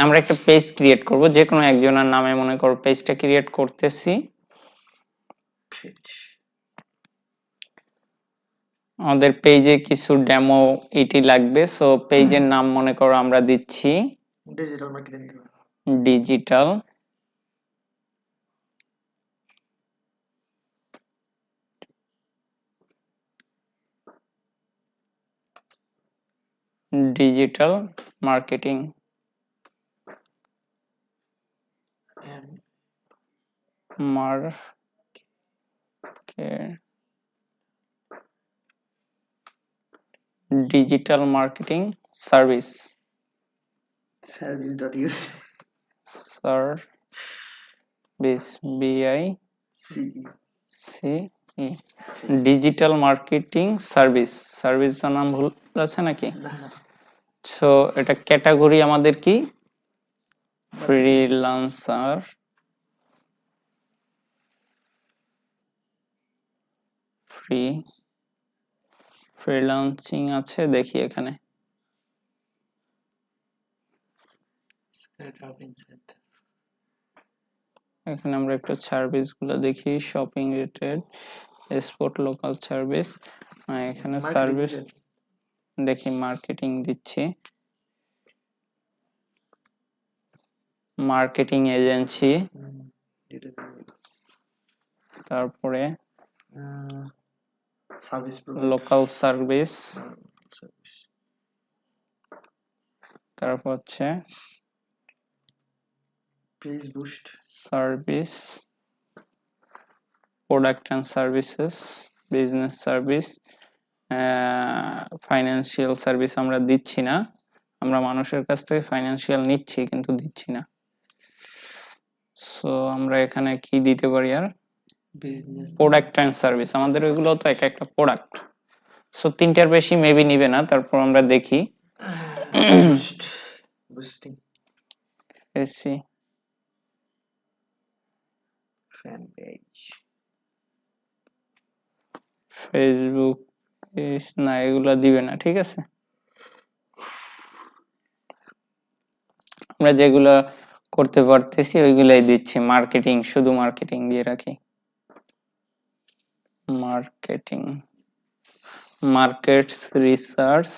আমরা একটা page create করব, যে কোনো একজনের নামে মনে করো পেজটা ক্রিয়েট করতেছি। আমাদের পেজে কিছু ডেমো ইটি লাগবে, সো পেজের নাম মনে করো আমরা দিচ্ছি digital marketing. Digital digital marketing digital marketing service service.use service বিআই CE C E digital marketing service. সার্ভিসের নাম ভুল আছে নাকি? সো এটা ক্যাটাগরি আমাদের কি? ফ্রিল্যান্সার। ফ্রিল্যান্সিং আছে, দেখি এখানে এখানে আমরা একটু সার্ভিস গুলো দেখি। Shopping related, sport, local service. এখানে সার্ভিস দেখি, মার্কেটিং দিচ্ছি, মার্কেটিং এজেন্সি, তারপরে সার্ভিস লোকাল সার্ভিস, তারপর হচ্ছে page boost service, product and services, business service, financial service আমরা দিচ্ছি না। আমরা মানুষের কাছ থেকে ফাইন্যান্সিয়াল নিচ্ছি কিন্তু দিচ্ছি না। সো আমরা এখানে কি দিতে পারি? আর বিজনেস প্রোডাক্ট অ্যান্ড সার্ভিস, আমাদের ওইগুলো তো এক একটা প্রোডাক্ট, সো তিনটার বেশি মেবি নিবে না। তারপর আমরা দেখি boosting AC fan page Facebook না, এগুলো দিবে না, ঠিক আছে। আমরা যেগুলো করতে পারতেছি ওইগুলাই দিচ্ছি। মার্কেটিং, শুধু মার্কেটিং দিয়ে রাখি। Marketing, markets research,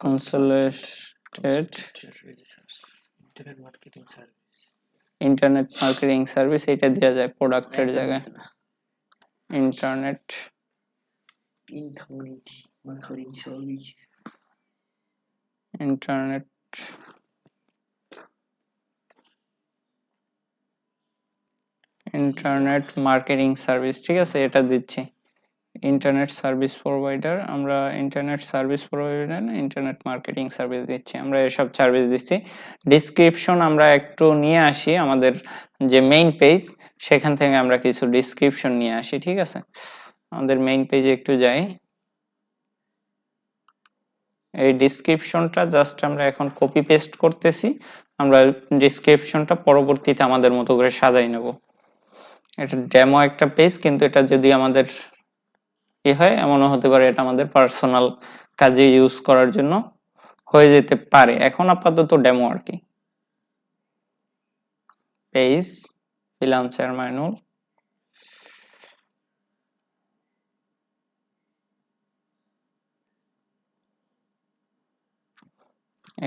consulted, internet marketing service, internet marketing service, এটা দেওয়া যায় প্রোডাক্টের জায়গায়। Internet marketing service, internet internet marketing service, ঠিক আছে, এটা দিচ্ছি। ইন্টারনেট সার্ভিস প্রোভাইডার, আমরা ইন্টারনেট সার্ভিস প্রোভাইডার না ইন্টারনেট মার্কেটিং সার্ভিস দিচ্ছি, আমরা এসব সার্ভিস দিচ্ছি। ডিসক্রিপশন আমরা একটু নিয়ে আসি, আমাদের যে মেইন পেজ সেখান থেকে আমরা কিছু ডিসক্রিপশন নিয়ে আসি, ঠিক আছে। আমাদের মেইন পেজে একটু যাই। এই ডিসক্রিপশনটা জাস্ট আমরা এখন কপি পেস্ট করতেছি। আমরা ডিসক্রিপশনটা পরবর্তীতে আমাদের মতো করে সাজাই নেব। এটা ডেমো একটা পেজ, কিন্তু এটা যদি আমাদের হয়, এমনও হতে পারে এটা আমাদের পার্সোনাল কাজে ইউজ করার জন্য হয়ে যেতে পারে। এখন আপাতত ডেমো আর কি। পেজ ফ্রিল্যান্সার ম্যানুয়াল,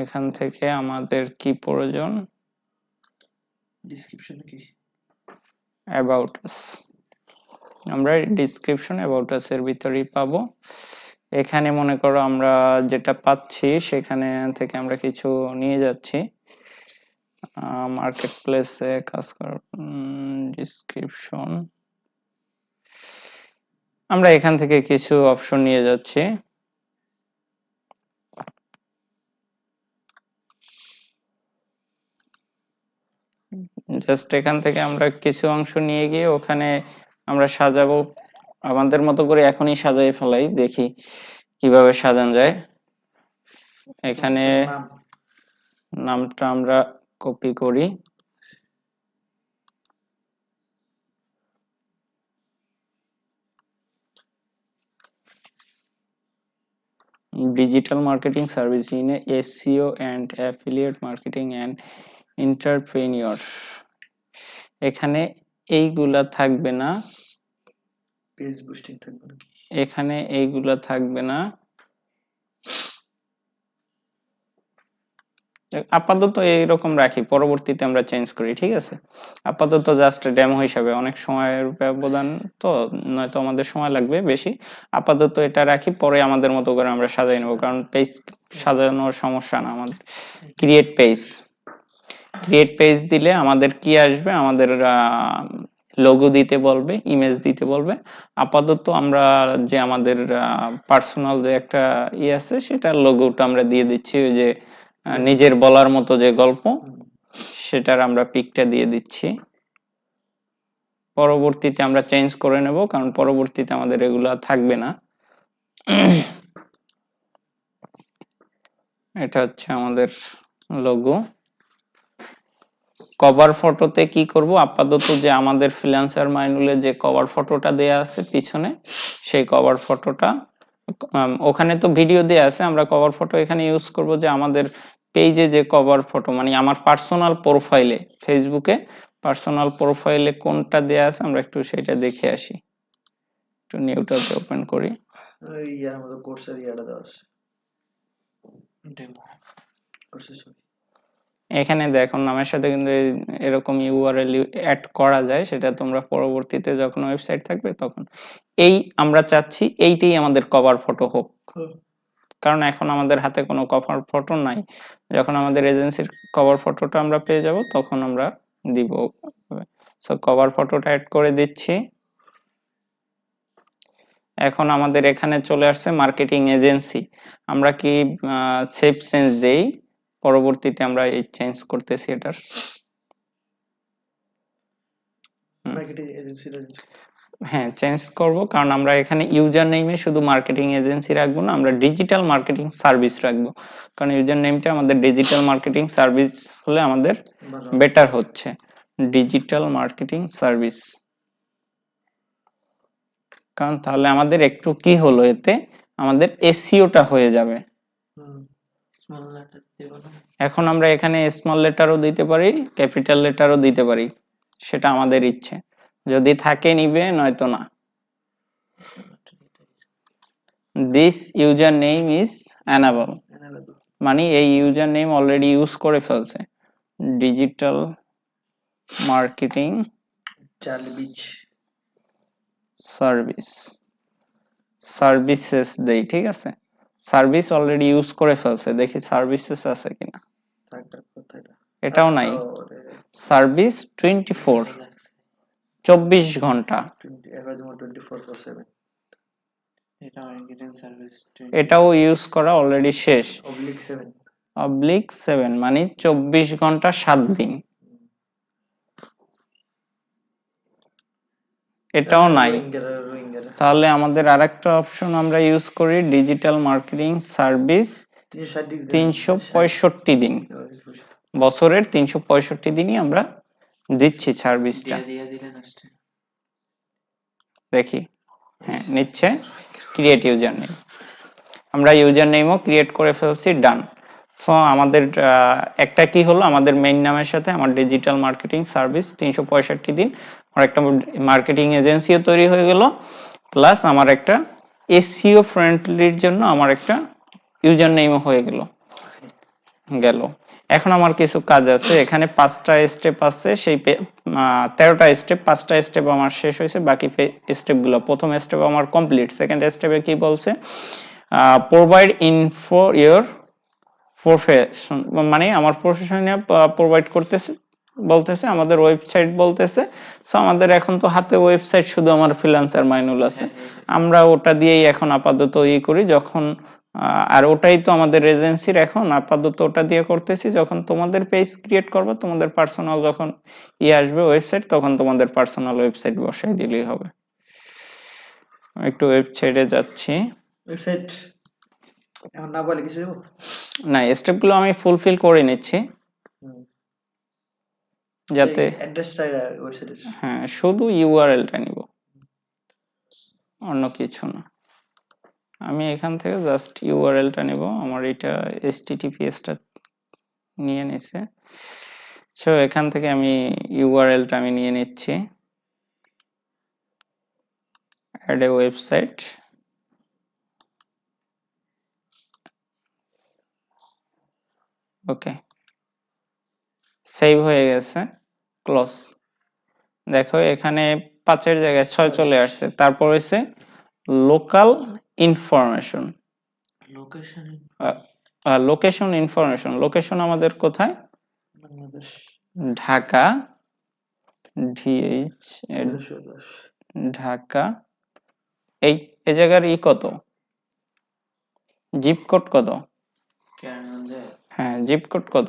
এখান থেকে আমাদের কি প্রয়োজন? ডিসক্রিপশন কি অ্যাবাউট আস, আমরা ডিসক্রিপশন অ্যাবাউট আস এর ভিতরেই পাবো। এখানে মনে করো আমরা যেটা পাচ্ছি সেখানে থেকে আমরা কিছু নিয়ে যাচ্ছি। মার্কেট প্লেসে কাজ করার ডিসক্রিপশন, আমরা এখান থেকে কিছু অপশন নিয়ে যাচ্ছি। জাস্ট এখান থেকে আমরা কিছু অংশ নিয়ে গিয়ে ওখানে আমরা সাজাবো আমাদের মতো করে। এখনই সাজাই ফেলাই, দেখি কিভাবে সাজানো যায়। এখানে নামটা আমরা কপি করি, digital marketing service in SEO and affiliate marketing and entrepreneur। এখানে এইগুলা থাকবে না, পেজ বুস্টিং থাকবে নাকি? এখানে এইগুলা থাকবে না, আপাতত এইরকম রাখি, পরবর্তীতে আমরা চেঞ্জ করি, ঠিক আছে? আপাতত জাস্ট ডেমো হিসাবে, অনেক সময়ের ব্যবধান তো, নয়তো আমাদের সময় লাগবে বেশি। আপাতত এটা রাখি, পরে আমাদের মতো করে আমরা সাজাই নেবো, কারণ পেজ সাজানোর সমস্যা না আমাদের। ক্রিয়েট পেজ, ক্রিয়েট পেজ দিলে আমাদের কি আসবে, আমাদের লোগো দিতে বলবে, ইমেজ দিতে বলবে। আপাতত আমরা যে আমাদের পার্সোনাল যে একটা আছে, সেটার লোগোটা আমরা দিয়ে দিচ্ছি, ওই যে নিজের বলার মতো যে গল্প, সেটার আমরা পিকটা দিয়ে দিচ্ছি। পরবর্তীতে আমরা চেঞ্জ করে নেব, কারণ পরবর্তীতে আমাদের এগুলা থাকবে না। এটা হচ্ছে আমাদের লোগো। কভার ফটোতে কি করব, আপাতত যে আমাদের ফ্রিল্যান্সার মাইনুলে যে কভার ফটোটা দেয়া আছে পিছনে, সেই কভার ফটোটা, ওখানে তো ভিডিও দেয়া আছে, আমরা কভার ফটো এখানে ইউজ করব যে আমাদের পেজে যে কভার ফটো, মানে আমার পার্সোনাল প্রোফাইলে, ফেসবুকে পার্সোনাল প্রোফাইলে কোনটা দেয়া আছে আমরা একটু সেটা দেখে আসি। একটু নিউ ট্যাবে ওপেন করি। ওই ইয়ার মতো কোর্সের ইয়াটা দেওয়া আছে, ডেমো কোর্সের ছবি। এখানে দেখো নামের সাথে কিন্তু এরকম ইউআরএল অ্যাড করা যায়, সেটা তোমরা পরবর্তীতে যখন ওয়েবসাইট থাকবে তখন। এই আমরা চাচ্ছি এইটাই আমাদের কভার ফটো হোক, কারণ এখন আমাদের হাতে কোনো কভার ফটো নাই। যখন আমাদের এজেন্সির কভার ফটোটা আমরা পেয়ে যাব তখন আমরা দিব। সো কভার ফটোটা অ্যাড করে দিচ্ছি। এখন আমাদের এখানে চলে আসছে মার্কেটিং এজেন্সি। আমরা কি সেভ চেঞ্জ দেই, পরবর্তীতে আমরা এই চেঞ্জ করতেছি এটার। মার্কেটিং এজেন্সি হ্যাঁ, চেঞ্জ করব, কারণ আমরা এখানে ইউজার নেমে শুধু মার্কেটিং এজেন্সি রাখবো না, আমরা ডিজিটাল মার্কেটিং সার্ভিস রাখবো, কারণ ইউজার নেমটা আমাদের ডিজিটাল মার্কেটিং সার্ভিস হলে আমাদের বেটার হচ্ছে। ডিজিটাল মার্কেটিং সার্ভিস, কারণ তাহলে আমাদের একটু কি হলো, এতে আমাদের এসইওটা হয়ে যাবে। এখন আমরা এখানে স্মল লেটারও দিতে পারি, ক্যাপিটাল লেটারও দিতে পারি, সেটা আমাদের ইচ্ছে, যদি থাকে নিবে, নয়তো না। This user name is enable, মানে এই ইউজার নেম অলরেডি ইউজ করে ফেলছে। ডিজিটাল মার্কেটিং সার্ভিস, সার্ভিসেস দেই, ঠিক আছে? সার্ভিস অলরেডি ইউজ করে ফেলছে, দেখি সার্ভিসেস আছে কিনা। এটাও নাই। সার্ভিস 24 ঘন্টা, এটাও ইউজ করা অলরেডি শেষ। /7 মানে 24 ঘন্টা 7 দিন, এটাও নাই। তাহলে আমাদের আরেকটা অপশন আমরা ইউজ করি, ডিজিটাল মার্কেটিং সার্ভিস 365 দিন, বছরের 365 দিনই আমরা দিচ্ছি সার্ভিসটা। দেখি, হ্যাঁ নিচ্ছে। ক্রিয়েট ইউজার নেম, আমরা ইউজার নেমও ক্রিয়েট করে ফেলছি, ডান। সো আমাদের একটা কি হলো, আমাদের মেইন নামের সাথে আমার ডিজিটাল মার্কেটিং সার্ভিস 365 দিন, আমার একটা মার্কেটিং এজেন্সিও তৈরি হয়ে গেল, প্লাস আমার একটা এসইও ফ্রেন্ডলির জন্য আমার একটা ইউজার নেমও হয়ে গেল। এখন আমার কিছু কাজ আছে, এখানে 5টা স্টেপ আছে, সেই 13টা স্টেপ, 5টা স্টেপ আমার শেষ হয়েছে, বাকি স্টেপগুলো, প্রথম স্টেপ আমার কমপ্লিট। সেকেন্ড স্টেপে কি বলছে, প্রোভাইড ইনফো ইওর প্রফেশন, মানে আমার প্রফেশনে প্রোভাইড করতেছে, বলতেছে আমাদের ওয়েবসাইট বলতেছে। সো আমাদের এখন তো হাতে ওয়েবসাইট শুধু আমার ফ্রিল্যান্সার মাইনুল আছে, আমরা ওটা দিয়েই এখন আপাতত করি, যখন আর ওটাই তো আমাদের এজেন্সির, এখন আপাতত ওটা দিয়ে করতেছি। যখন তোমাদের পেজ ক্রিয়েট করবে, তোমাদের পার্সোনাল যখন আসবে ওয়েবসাইট, তখন তোমাদের পার্সোনাল ওয়েবসাইট বসাই দিলেই হবে। একটু ওয়েবসাইটে যাচ্ছি, ওয়েবসাইট এখন না বলে কিছু না, স্টেপগুলো আমি ফুলফিল করে নিচ্ছি, যাতে হ্যাঁ শুধু ইউআরএলটা নিব, অন্য কিছু না। আমি এখান থেকে জাস্ট ইউআরএলটা নেব, আমার এটা HTTPS-টা নিয়ে নিছে। সো এখান থেকে আমি ইউআরএলটা আমি নিয়ে নিচ্ছি, add a website. Okay, save হয়ে গেছে, ক্লোজ। দেখো এখানে 5-এর জায়গায় 6 চলে আসছে। তারপর হচ্ছে local information, location location information. Location আমাদের কোথায়? বাংলাদেশ ঢাকা, DH 1310 ঢাকা। এই এই জায়গার কত, জিপ কোড কত? হ্যাঁ, জিপ কোড কত?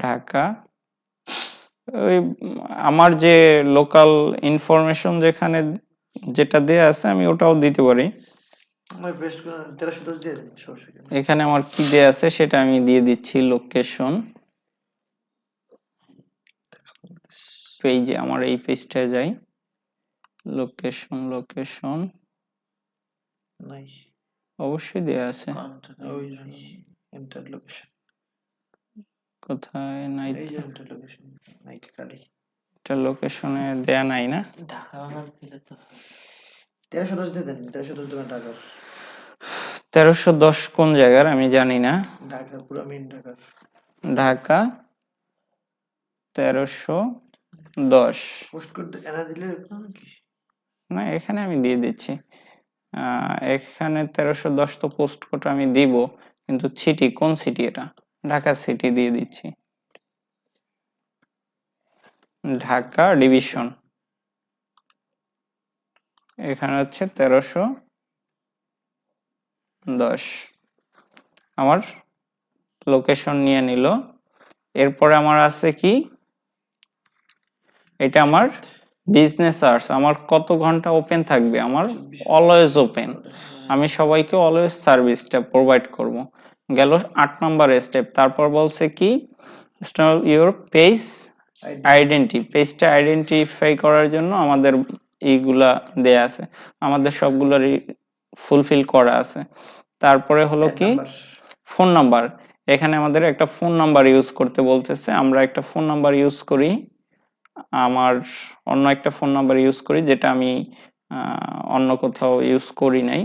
ঢাকা। ওই আমার যে লোকাল ইনফরমেশন যেখানে যেটা দেয়া আছে আমি ওটাও দিতে পারি। আমার বেস্ট 1310 দিয়ে দিন, সমস্যা কি? এখানে আমার কি দেয়া আছে সেটা আমি দিয়ে দিচ্ছি, লোকেশন। পেজে, আমার এই পেজটায় যাই, লোকেশন নাই, অবশ্যই দেয়া আছে। ওই এন্টার লোকেশন কোথায় নাই? এই যে এন্টার লোকেশন নাই, খালি এটা লোকেশনে দেয়া নাই না? ঢাকা বানান ছিল তো। 1310 দিয়ে দেন, 1310 দোকান ঢাকার। 1310 কোন জায়গার আমি জানি না। ঢাকা পুরো মেইন ঢাকার। ঢাকা 1310। পোস্ট কোড এনা দিলে কি? না, এখানে আমি দিয়ে দিচ্ছি। এখানে 1310 তো পোস্ট কোড আমি দিব, কিন্তু সিটি কোন সিটি? এটা ঢাকা সিটি দিয়ে দিচ্ছি, ঢাকা ডিভিশন। এখানে হচ্ছে 1310, আমার লোকেশন নিয়ে নিল। এরপরে আমার আছে কি, এটা আমার বিজনেস আওয়ার্স, আমার কত ঘন্টা ওপেন থাকবে? আমার অলওয়েজ ওপেন। আমি সবাইকে অলওয়েজ সার্ভিসটা প্রোভাইড করব। গেল 8 নম্বর স্টেপ। তারপর বলছে কি, ইউর পেজ আইডেন্টি, পেজটা আইডেন্টিফাই করার জন্য আমাদের এইগুলা দেয়া আছে, আমাদের সবগুলোরই ফুলফিল করা আছে। তারপরে হলো কি, ফোন নাম্বার। এখানে আমাদের একটা ফোন নাম্বার ইউজ করতে বলতেছে, আমরা একটা ফোন নাম্বার ইউজ করি। আমার অন্য একটা ফোন নাম্বার ইউজ করি, যেটা আমি অন্য কোথাও ইউজ করি নাই।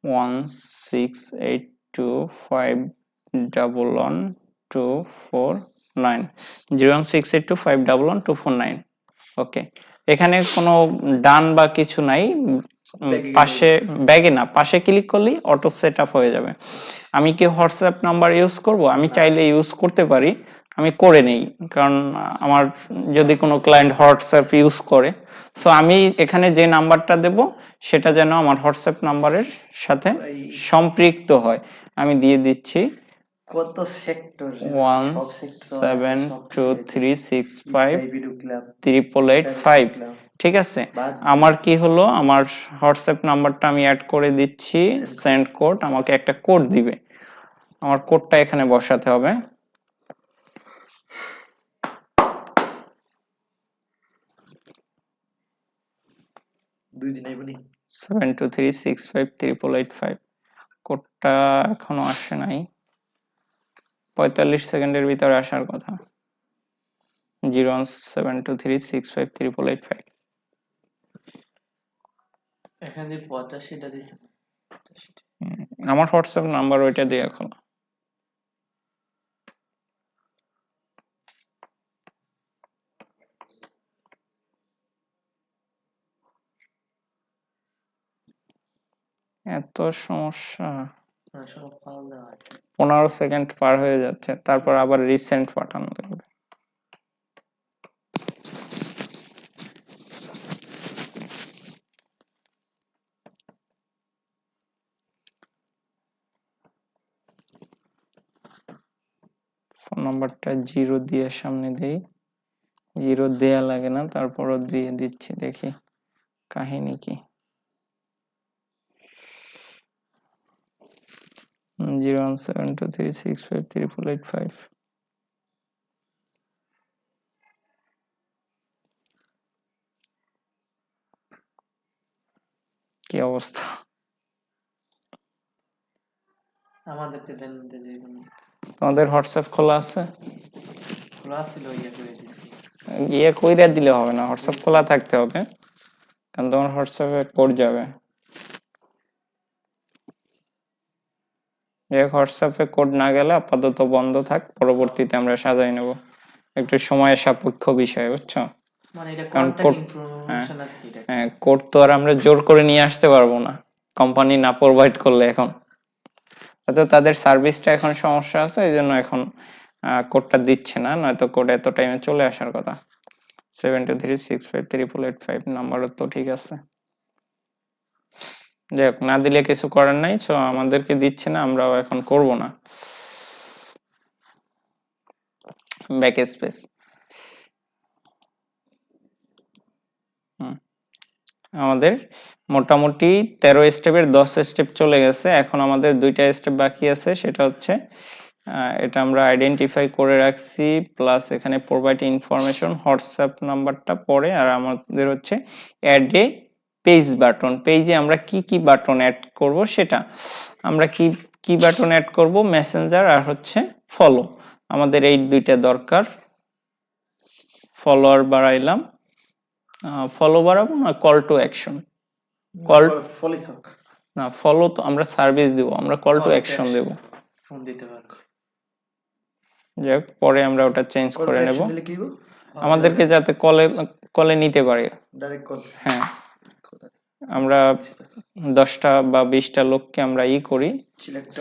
16825111249, 01682511249। ওকে, এখানে কোনো ডান বা কিছু নাই, পাশে ব্যাগে না, পাশে ক্লিক করলেই অটো সেট আপ হয়ে যাবে। আমি কি হোয়াটসঅ্যাপ নাম্বার ইউজ করব? আমি চাইলে ইউজ করতে পারি, আমি করে নেই, কারণ আমার যদি কোনো ক্লায়েন্ট হোয়াটসঅ্যাপ ইউজ করে, সো আমি এখানে যে নাম্বারটা দেব সেটা যেন আমার হোয়াটসঅ্যাপ নাম্বারের সাথে সম্পৃক্ত হয়। আমি দিয়ে দিচ্ছি কত সেক্টর, 17236538885। ঠিক আছে, আমার কি হলো, আমার হোয়াটসঅ্যাপ নাম্বারটা আমি অ্যাড করে দিচ্ছি, সেন্ড কোড, আমাকে একটা কোড দিবে, আমার কোডটা এখানে বসাতে হবে। দুই দিন আইবনি 7236538885। কোডটা এখনো আসে নাই, 45 সেকেন্ডের ভিতরে আসার কথা। 01723658885। এখানে 85টা দিছে। আমার হোয়াটসঅ্যাপ নাম্বার ওইটা দিয়ে খোলা। এত সমস্যা, 15 সেকেন্ড পার হয়ে যাচ্ছে, তারপর আবার রিসেন্ট পাঠানো লাগবে। ফোন নাম্বারটা 0 দিয়ে সামনে দেই, 0 দেয়া লাগে না, তারপরও দিয়ে দিচ্ছি, দেখি কাহিনী কি। 01723658885। অবস্থা? আমাদেরকে দেন যে তোমাদের হোয়াটসঅ্যাপ খোলা আছে? খোলা ছিল ইয়ে করে দিছি। ইয়ে কইরা দিলে হবে না, হোয়াটসঅ্যাপ খোলা থাকতে হবে, কারণ তোমার হোয়াটসঅ্যাপে কোড যাবে। যে হোয়াটসঅ্যাপে কোড না গেলে আপাতত বন্ধ থাক, পরবর্তীতে আমরা সাজাই নেব। একটু সময় সাপেক্ষ বিষয়, বুঝছো? মানে এটা কারণ কন্টাক্ট কোড, হ্যাঁ ইনফরমেশন আর কি এটা? হ্যাঁ, কোড তো আর আমরা জোর করে নিয়ে আসতে পারবো না, কোম্পানি না প্রোভাইড করলে। এখন হয়তো তাদের সার্ভিসটা এখন সমস্যা আছে, এই জন্য এখন কোডটা দিচ্ছে না, নয়তো কোড এত টাইমে চলে আসার কথা। 7236538885 নাম্বারও তো ঠিক আছে। যাই হোক, না দিলে কিছু করার নাই, তো আমাদেরকে দিচ্ছে না, আমরাও এখন করব না। Back space. আমাদের মোটামুটি 13 স্টেপের 10 স্টেপ চলে গেছে, এখন আমাদের 2টা স্টেপ বাকি আছে, সেটা হচ্ছে এটা আমরা আইডেন্টিফাই করে রাখছি, প্লাস এখানে প্রোভাইড ইনফরমেশন, হোয়াটসঅ্যাপ নাম্বারটা পরে, আর আমাদের হচ্ছে অ্যাড এ পেজ বাটন। পেজে আমরা কি কি বাটন অ্যাড করব, সেটা আমরা কি কি বাটন অ্যাড করব, মেসেঞ্জার আর হচ্ছে ফলো, আমাদের এই 2টা দরকার। ফলোয়ার বাড়াইলাম, ফলো বাড়াবো না call to action? Call follow থাক না, ফলো তো আমরা সার্ভিস দেব, আমরা কল টু অ্যাকশন দেব। ফোন দিতে পারবো। যাই হোক, পরে আমরা ওটা চেঞ্জ কল করে টু নেব, অ্যাকশন দিলে কি হবে? আমাদেরকে যাতে কলে কলে নিতে পারে। Direct call. হ্যাঁ, আমরা 10টা বা 20টা লোককে আমরা করি,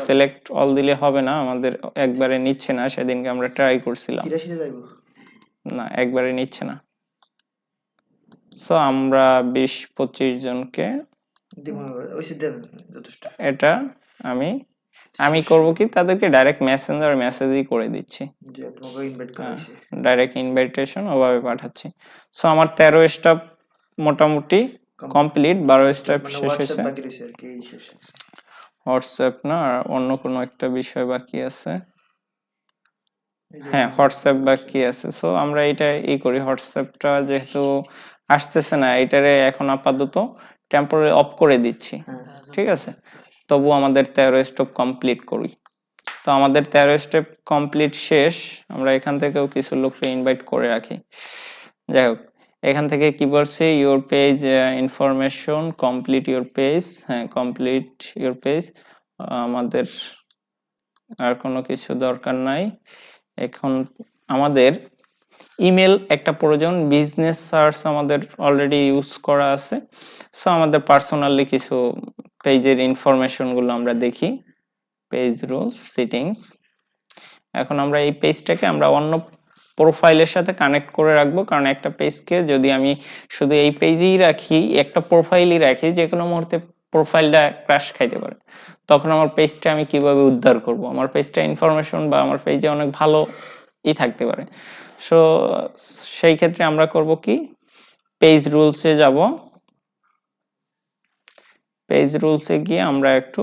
সিলেক্ট অল দিলে হবে না, আমাদের একবারে নিচ্ছে না, সেদিনকে আমরা ট্রাই করছিলাম, 83 যাইব না একবারে নিচ্ছে না। সো আমরা 20-25 জনকে যথেষ্ট। এটা আমি আমি করব কি, তাদেরকে ডাইরেক্ট মেসেঞ্জার মেসেজই করে দিচ্ছি, যে আপনাকে ইনভাইট করা হয়েছে, ডাইরেক্ট ইনভাইটেশন ওভাবে পাঠাচ্ছি। সো আমার 13 স্টেপ মোটামুটি কমপ্লিট, 12 স্টেপ শেষ হয়েছে। বাকি রয়েছে আর কি, শেষ। হোয়াটসঅ্যাপ না, আর অন্য কোনো একটা বিষয় বাকি আছে, হ্যাঁ হোয়াটসঅ্যাপ বাকি আছে। সো আমরা এটা করি, হোয়াটসঅ্যাপটা যেহেতু আসতেছে না, এটারে এখন আপাতত টেম্পোরারি অফ করে দিচ্ছি, ঠিক আছে? তবু আমাদের 13 স্টেপ কমপ্লিট করি। তো আমাদের 13 স্টেপ কমপ্লিট শেষ, আমরা এখান থেকেও কিছু লোককে ইনভাইট করে রাখি। যাই হোক, এখান থেকে কি বলছে, your page information, complete your page, হ্যাঁ কমপ্লিট ইওর পেজ, আমাদের আর কোনো কিছু দরকার নাই। এখন আমাদের ইমেল একটা প্রয়োজন, বিজনেস সার্চ আমাদের অলরেডি ইউজ করা আছে। সো আমাদের পার্সোনালি কিছু পেজের ইনফরমেশন গুলো আমরা দেখি, পেজ রুলস সেটিংস। এখন আমরা এই পেজটাকে আমরা অন্য প্রোফাইলের সাথে কানেক্ট করে রাখবো, কারণ একটা পেজকে যদি আমি শুধু এই পেজেই রাখি, একটা প্রোফাইলই রাখি, যে কোনো মুহূর্তে প্রোফাইলটা ক্র্যাশ খাইতে পারে, তখন আমার পেজটা আমি কিভাবে উদ্ধার করব? আমার পেজটা ইনফরমেশন বা আমার পেজে অনেক ভালো থাকতে পারে। সো সেই ক্ষেত্রে আমরা করব কি, পেজ রুলসে যাব, পেজ রুলসে গিয়ে আমরা একটু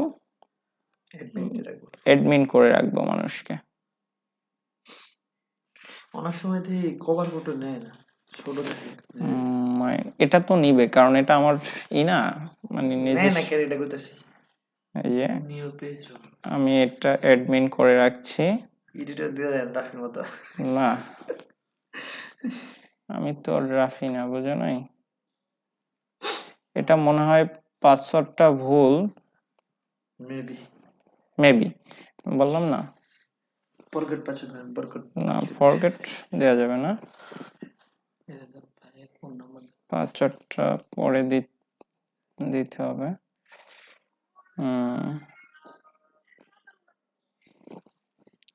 অ্যাডমিন করে রাখবো মানুষকে। অনেক সময় কভার ফটো নেয় না, ছোট থাকে। এটা তো নিবে, কারণ এটা আমার না, মানে নেয় না, ক্যারিটা করতেছি। এই যে নিউ পেজ আমি এটা অ্যাডমিন করে রাখছি, এডিটর দিয়ে দেন রাফির মতো। না আমি তো রাফি না, বুঝো নাই, এটা মনে হয় পাসওয়ার্ডটা ভুল, মেবি বললাম না, ফরগেট পাসওয়ার্ড দেন, না ফরগেট দেয়া যাবে না, পাসওয়ার্ডটা পরে দিতে হবে।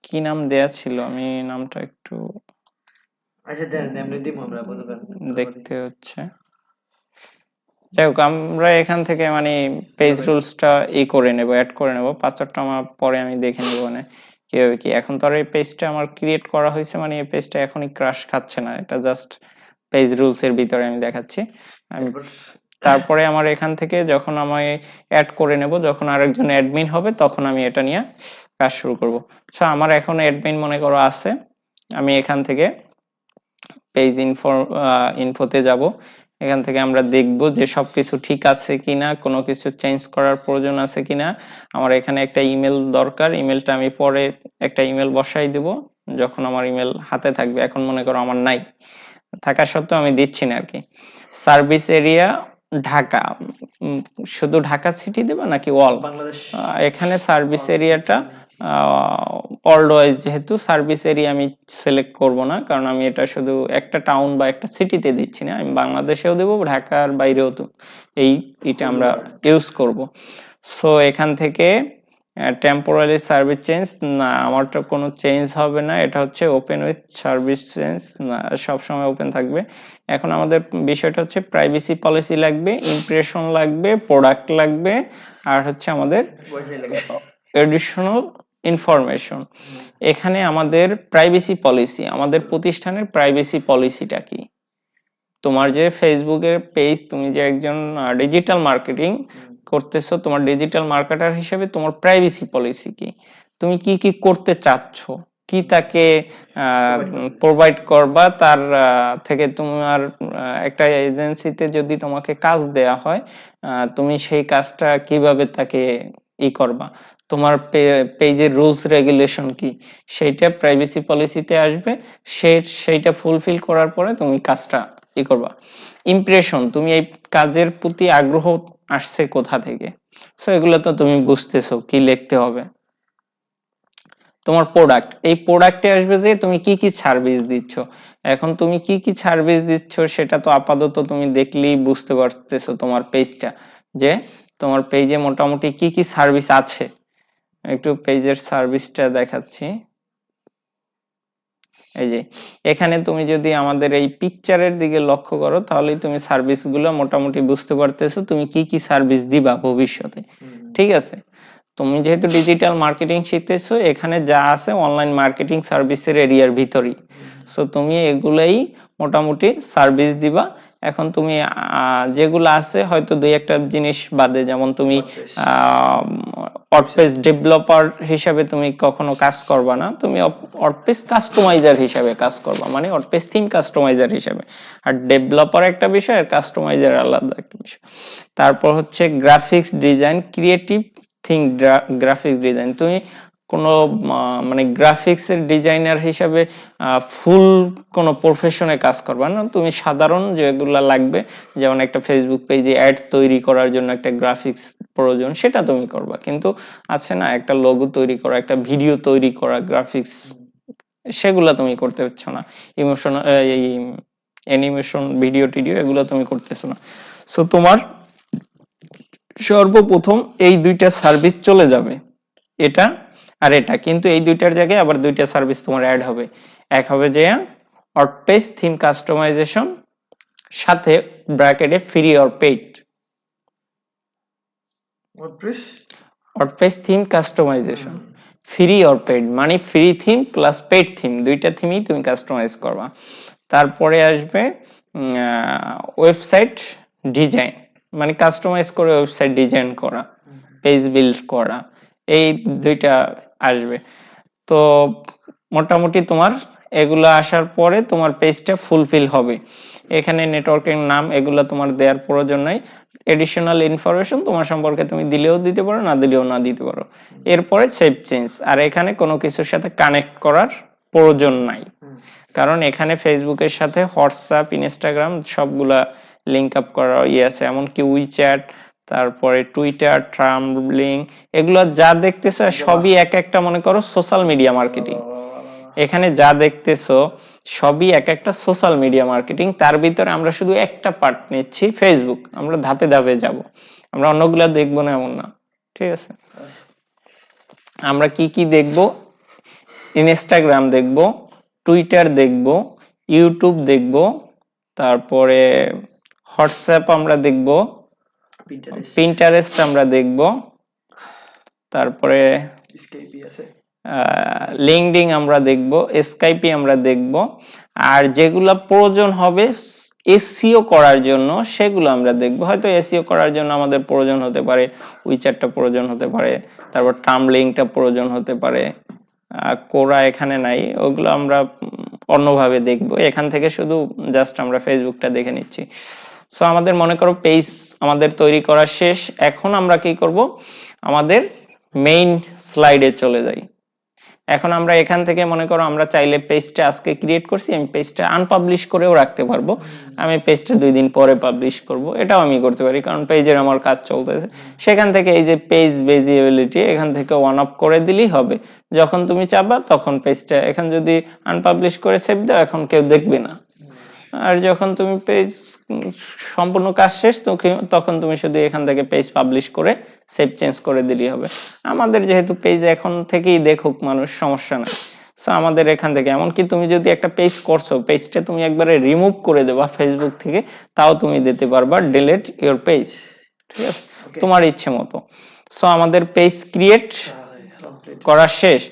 কি নাম দেয়া ছিল, আমি নামটা একটু আচ্ছা দেন, এমনি দিমু আমরা, বুঝবেন, দেখতে হচ্ছে। যাই হোক, আমরা এখান থেকে মানে পেজ রুলসটা করে নেব, অ্যাড করে নেব, পাসওয়ার্ডটা আমার পরে আমি দেখে নেব মানে কিভাবে কি। এখন তো আর এই পেজটা আমার ক্রিয়েট করা হয়েছে, মানে এই পেজটা এখনই ক্রাশ খাচ্ছে না, এটা জাস্ট পেজ রুলস এর ভিতরে আমি দেখাচ্ছি। আমি তারপরে আমার এখান থেকে যখন আমি অ্যাড করে নেব, যখন আরেকজন অ্যাডমিন হবে, তখন আমি এটা নিয়ে কাজ শুরু করব। সো আমার এখন অ্যাডমিন মনে করো আছে, আমি এখান থেকে পেজ ইনফোতে যাব, এখান থেকে আমরা দেখব যে সবকিছু ঠিক আছে কিনা, কোনো কিছু চেঞ্জ করার প্রয়োজন আছে কিনা। আমার এখানে একটা ইমেল দরকার, ইমেলটা আমি পরে একটা ইমেল বসাই দেব যখন আমার ইমেল হাতে থাকবে। এখন মনে করো আমার নাই, থাকা সত্ত্বেও আমি দিচ্ছি না আর কি। সার্ভিস এরিয়া ঢাকা, শুধু ঢাকা সিটি দেবা নাকি অল? বাংলাদেশ। এখানে সার্ভিস all এরিয়াটা city। ওয়ার্ল্ড ওয়াইজ, যেহেতু সার্ভিস এরিয়া আমি সিলেক্ট করব না, কারণ আমি এটা শুধু একটা টাউন বা একটা সিটিতে দিচ্ছি না, আমি বাংলাদেশেও দেবো, ঢাকার বাইরেও তো এটা আমরা ইউজ করব। সো এখান থেকে টেম্পোরারি সার্ভিস চেঞ্জ, না আমারটা কোনো চেঞ্জ হবে না, এটা হচ্ছে ওপেন উইথ সার্ভিস চেঞ্জ, না সবসময় ওপেন থাকবে। এখন আমাদের বিষয়টা হচ্ছে প্রাইভেসি পলিসি লাগবে, ইমপ্রেশন লাগবে, প্রোডাক্ট লাগবে, আর হচ্ছে আমাদের এডিশনাল ইনফরমেশন। এখানে আমাদের প্রাইভেসি পলিসি, আমাদের প্রতিষ্ঠানের প্রাইভেসি পলিসিটা কি? তোমার যে ফেসবুকের পেজ, তুমি যে একজন ডিজিটাল মার্কেটিং করতেছো, তোমার ডিজিটাল মার্কেটার হিসেবে তোমার প্রাইভেসি পলিসি কি? তুমি কি কি করতে চাচ্ছ, কি তাকে প্রোভাইড করবা, তার থেকে তোমার একটা এজেন্সিতে যদি তোমাকে কাজ দেয়া হয়, তুমি সেই কাজটা কিভাবে তাকে করবা, তোমার পেজের রুলস রেগুলেশন কি, সেইটা প্রাইভেসি পলিসিতে আসবে। সেইটা ফুলফিল করার পরে তুমি কাজটা করবা। ইমপ্রেশন, তুমি এই কাজের প্রতি আগ্রহ আসছে কোথা থেকে, সো এগুলো তো তুমি বুঝতেছো কি লিখতে হবে। তোমার প্রোডাক্ট, এই প্রোডাক্টে আসবে যে তুমি কি কি সার্ভিস দিচ্ছ। এখন তুমি কি কি সার্ভিস দিচ্ছ সেটা তো আপাতত তুমি দেখলেই বুঝতে পারতেছো তোমার পেজটা, যে তোমার পেজে মোটামুটি কি কি সার্ভিস আছে। একটু পেজের সার্ভিসটা দেখাচ্ছি। এই যে এখানে তুমি যদি আমাদের এই পিকচারের দিকে লক্ষ্য করো, তাহলেই তুমি সার্ভিসগুলো মোটামুটি বুঝতে পারতেছো তুমি কি কি সার্ভিস দিবা ভবিষ্যতে। ঠিক আছে, তুমি যেহেতু ডিজিটাল মার্কেটিং শিখতেছো, এখানে যা আছে অনলাইন মার্কেটিং সার্ভিসের এরিয়ার ভিতরেই, সো তুমি এগুলাই মোটামুটি সার্ভিস দিবা। এখন তুমি যেগুলো আছে হয়তো দুই একটা জিনিস বাদে, যেমন তুমি ওয়ার্ডপ্রেস ডেভেলপার হিসাবে তুমি কখনো কাজ করবা না, তুমি ওয়ার্ডপ্রেস কাস্টমাইজার হিসাবে কাজ করবা, মানে ওয়ার্ডপ্রেস থিম কাস্টমাইজার হিসাবে। আর ডেভেলপার একটা বিষয়, আর কাস্টমাইজার আলাদা একটা বিষয়। তারপর হচ্ছে graphics design, creative thing graphics design, তুমি কোনো মানে গ্রাফিক্স এর ডিজাইনার হিসাবে ফুল কোনো প্রফেশনে কাজ করবা না, তুমি সাধারণ যেগুলো লাগবে, যেমন একটা ফেসবুক পেজে অ্যাড তৈরি করার জন্য একটা গ্রাফিক্স প্রয়োজন, সেটা তুমি করবা। কিন্তু আছে না একটা লোগো তৈরি করা, একটা ভিডিও তৈরি করা, গ্রাফিক্স, সেগুলো তুমি করতে পারছো না। ইমোশন, এই অ্যানিমেশন, ভিডিও টিডিও, এগুলো তুমি করতেছো না। সো তোমার সর্বপ্রথম এই দুইটা সার্ভিস চলে যাবে, এটা আর এটা, কিন্তু এই দুইটার জায়গায় আবার দুইটা সার্ভিস তোমার অ্যাড হবে। এক হবে যে ওয়ার্ডপ্রেস থিম কাস্টমাইজেশন, সাথে ব্র্যাকেটে free or paid. WordPress theme customisation free or paid, মানে free theme plus paid theme, দুইটা থিমই তুমি কাস্টমাইজ করবা। তারপরে আসবে ওয়েবসাইট ডিজাইন, মানে কাস্টমাইজ করে ওয়েবসাইট ডিজাইন করা, পেজ বিল্ড করা, এই দুইটা আসবে। তো মোটামুটি তোমার এগুলো আসার পরে তোমার পেজটা ফুলফিল হবে। এখানে নেটওয়ার্কের নাম এগুলো তোমার দেওয়ার প্রয়োজন নাই। এডিশনাল ইনফরমেশন তোমার সম্পর্কে তুমি দিলেও দিতে পারো, না দিলেও না দিতে পারো। এরপরে সেভ চেঞ্জ, আর এখানে কোনো কিছুর সাথে কানেক্ট করার প্রয়োজন নাই, কারণ এখানে ফেসবুকের সাথে হোয়াটসঅ্যাপ, ইনস্টাগ্রাম সবগুলা লিংক আপ করা আছে, এমনকি উইচ্যাট, তারপরে টুইটার, ট্রাম্বলিং, এগুলো যা দেখতেছো সবই এক একটা মনে করো সোশ্যাল মিডিয়া মার্কেটিং। এখানে যা দেখতেছো সবই এক একটা সোশ্যাল মিডিয়া মার্কেটিং। তার ভিতরে আমরা শুধু একটা পার্ট নিচ্ছি ফেসবুক, আমরা ধাপে ধাপে যাব, আমরা অন্যগুলা দেখবো না এমন না। ঠিক আছে, আমরা কি কি দেখবো? ইনস্টাগ্রাম দেখবো, টুইটার দেখবো, ইউটিউব দেখবো, তারপরে হোয়াটসঅ্যাপ আমরা দেখবো, পিন্টারেস্ট আমরা দেখবো, তারপরে লিঙ্কডইন আমরা দেখবো, স্কাইপি আমরা দেখবো। আর যেগুলা প্রয়োজন হবে এসইও করার জন্য সেগুলো আমরা দেখবো। হয়তো এসইও করার জন্য আমাদের প্রয়োজন হতে পারে উইচ্যাটটা, প্রয়োজন হতে পারে, তারপর টার্মলিংকটা প্রয়োজন হতে পারে, কোরা এখানে নাই, ওগুলো আমরা অন্যভাবে দেখবো। এখান থেকে শুধু জাস্ট আমরা ফেসবুকটা দেখে নিচ্ছি। সো আমাদের মনে করো পেজ আমাদের তৈরি করা শেষ। এখন আমরা কি করব, আমাদের মেইন স্লাইডে চলে যাই। এখন আমরা এখান থেকে মনে করো আমরা চাইলে পেজটা আজকে ক্রিয়েট করছি, আমি পেজটা আনপাবলিশ করেও রাখতে পারবো, আমি পেজটা 2 দিন পরে পাবলিশ করব, এটাও আমি করতে পারি, কারণ পেজের আমার কাজ চলতেছে। সেখান থেকে এই যে পেজ ভিজিবিলিটি এখান থেকে অন অফ করে দিলেই হবে, যখন তুমি চাবা তখন পেজটা, এখন যদি আনপাবলিশ করে সেভ দাও এখন কেউ দেখবে না, আর যখন তুমি পেজ সম্পূর্ণ কাজ শেষ তখন তুমি শুধু এখান থেকে পেজ পাবলিশ করে সেভ চেঞ্জ করে দিলেই হবে। আমাদের যেহেতু পেজ এখন থেকেই দেখুক মানুষ, সমস্যা নাই। সো আমাদের এখান থেকে, এমনকি তুমি যদি একটা পেজ করছো, পেজটা তুমি একবারে রিমুভ করে দেবা ফেসবুক থেকে, তাও তুমি দিতে পারবা ডিলিট ইওর পেজ, ঠিক আছে, তোমার ইচ্ছে মতো। সো আমাদের পেজ ক্রিয়েট করা শেষ।